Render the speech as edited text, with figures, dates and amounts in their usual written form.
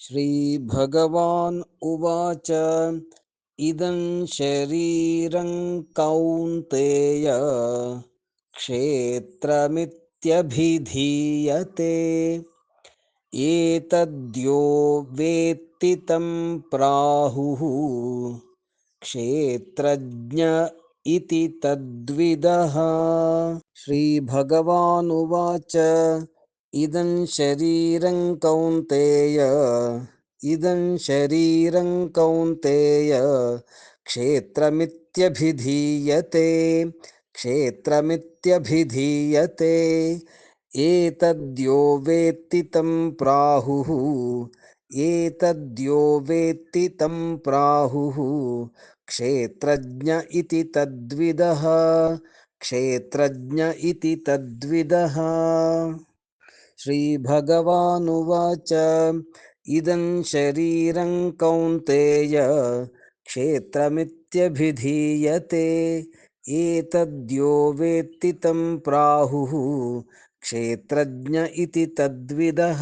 श्रीभगवान् उवाच इदं शरीरं कौन्तेय क्षेत्रमित्यभिधीयते एतद्यो वेत्ति तं प्राहुः क्षेत्रज्ञ इति तद्विदः। श्रीभगवानुवाच इदं शरीरं कौन्तेय इदं शरीरं कौन्तेय क्षेत्रमित्यभिधीयते क्षेत्रमित्यभिधीयते एतद्यो वेत्ति तं प्राहुः एतद्यो वेत्ति तं प्राहुः क्षेत्रज्ञ इति तद्विदः क्षेत्रज्ञ इति तद्विदः। श्रीभगवानुवाच इदं शरीरं कौन्तेय क्षेत्रमित्यभिधीयते एतद्यो वेत्ति तं प्राहुः क्षेत्रज्ञ इति तद्विदः।